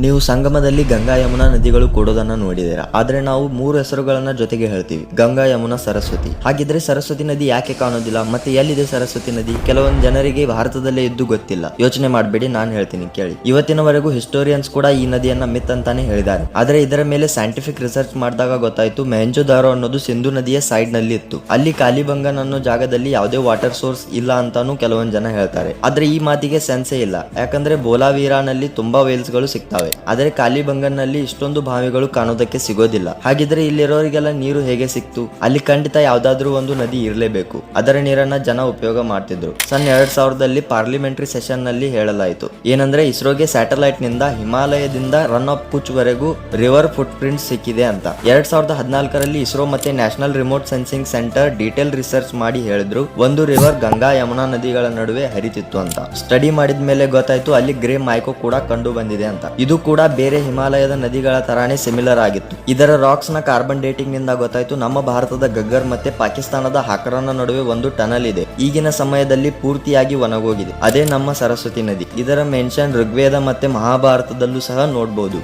ನೀವು ಸಂಗಮದಲ್ಲಿ ಗಂಗಾ ಯಮುನಾ ನದಿಗಳು ಕೂಡೋದನ್ನ ನೋಡಿದ್ದೀರಾ, ಆದ್ರೆ ನಾವು 3 ಹೆಸರುಗಳನ್ನ ಜೊತೆಗೆ ಹೇಳ್ತೀವಿ, ಗಂಗಾ ಯಮುನಾ ಸರಸ್ವತಿ. ಹಾಗಿದ್ರೆ ಸರಸ್ವತಿ ನದಿ ಯಾಕೆ ಕಾಣೋದಿಲ್ಲ, ಮತ್ತೆ ಎಲ್ಲಿದೆ ಸರಸ್ವತಿ ನದಿ? ಕೆಲವೊಂದು ಜನರಿಗೆ ಭಾರತದಲ್ಲೇ ಇದ್ದು ಗೊತ್ತಿಲ್ಲ. ಯೋಚನೆ ಮಾಡಬೇಡಿ, ನಾನು ಹೇಳ್ತೀನಿ ಕೇಳಿ. ಇವತ್ತಿನವರೆಗೂ ಹಿಸ್ಟೋರಿಯನ್ಸ್ ಕೂಡ ಈ ನದಿಯನ್ನ ಮಿತ್ ಅಂತಾನೆ ಹೇಳಿದ್ದಾರೆ, ಆದ್ರೆ ಇದರ ಮೇಲೆ ಸೈಂಟಿಫಿಕ್ ರಿಸರ್ಚ್ ಮಾಡಿದಾಗ ಗೊತ್ತಾಯ್ತು ಮೊಹೆಂಜೊದಾರೋ ಅನ್ನೋದು ಸಿಂಧು ನದಿಯ ಸೈಡ್ ನಲ್ಲಿ ಇತ್ತು. ಅಲ್ಲಿ ಕಾಲಿಬಂಗನ್ ಅನ್ನೋ ಜಾಗದಲ್ಲಿ ಯಾವುದೇ ವಾಟರ್ ಸೋರ್ಸ್ ಇಲ್ಲ ಅಂತಾನು ಕೆಲವೊಂದು ಜನ ಹೇಳ್ತಾರೆ. ಆದ್ರೆ ಈ ಮಾತಿಗೆ ಸೆನ್ಸೇ ಇಲ್ಲ, ಯಾಕಂದ್ರೆ ಬೋಲಾವೀರಾನಲ್ಲಿ ತುಂಬಾ ವೇಲ್ಸ್ ಗಳು ಸಿಗ್ತವೆ, ಆದರೆ ಕಾಲಿಬಂಗನ್ ನಲ್ಲಿ ಇಷ್ಟೊಂದು ಬಾವಿಗಳು ಕಾಣೋದಕ್ಕೆ ಸಿಗೋದಿಲ್ಲ. ಹಾಗಿದ್ರೆ ಇಲ್ಲಿರೋರಿಗೆಲ್ಲ ನೀರು ಹೇಗೆ ಸಿಕ್ತು? ಅಲ್ಲಿ ಖಂಡಿತ ಯಾವ್ದಾದ್ರು ಒಂದು ನದಿ ಇರಲೇಬೇಕು. ಅದರ ನೀರನ್ನ ಜನ ಉಪಯೋಗ ಮಾಡ್ತಿದ್ರು. ಸನ್ 2000ರಲ್ಲಿ ಪಾರ್ಲಿಮೆಂಟರಿ ಸೆಷನ್ ನಲ್ಲಿ ಹೇಳಲಾಯಿತು ಏನಂದ್ರೆ ಇಸ್ರೋಗೆ ಸ್ಯಾಟಲೈಟ್ ನಿಂದ ಹಿಮಾಲಯದಿಂದ ರನ್ ಆಫ್ ಕುಚ್ ವರೆಗೂ ರಿವರ್ ಫುಟ್ ಪ್ರಿಂಟ್ ಸಿಕ್ಕಿದೆ ಅಂತ. 2014ರಲ್ಲಿ ಇಸ್ರೋ ಮತ್ತೆ national remote sensing centre detail research ಮಾಡಿ ಹೇಳಿದ್ರು ಒಂದು ರಿವರ್ ಗಂಗಾ ಯಮುನಾ ನದಿಗಳ ನಡುವೆ ಹರಿತಿತ್ತು ಅಂತ. ಸ್ಟಡಿ ಮಾಡಿದ ಮೇಲೆ ಗೊತ್ತಾಯ್ತು ಅಲ್ಲಿ ಗ್ರೇ ಮೈಕೋ ಕೂಡ ಕಂಡು ಬಂದಿದೆ ಅಂತ. ಇದು ಕೂಡ ಬೇರೆ ಹಿಮಾಲಯದ ನದಿಗಳ ತರಾನೇ ಸಿಮಿಲರ್ ಆಗಿತ್ತು. ಇದರ ರಾಕ್ಸ್ ನ ಕಾರ್ಬನ್ ಡೇಟಿಂಗ್ ನಿಂದ ಗೊತ್ತಾಯ್ತು ನಮ್ಮ ಭಾರತದ ಗಗ್ಗರ್ ಮತ್ತೆ ಪಾಕಿಸ್ತಾನದ ಹಾಕರನ ನಡುವೆ ಒಂದು ಟನಲ್ ಇದೆ. ಈಗಿನ ಸಮಯದಲ್ಲಿ ಪೂರ್ತಿಯಾಗಿ ಒಣಗೋಗಿದೆ. ಅದೇ ನಮ್ಮ ಸರಸ್ವತಿ ನದಿ. ಇದರ ಮೆನ್ಷನ್ ಋಗ್ವೇದ ಮತ್ತೆ ಮಹಾಭಾರತದಲ್ಲೂ ಸಹ ನೋಡಬಹುದು.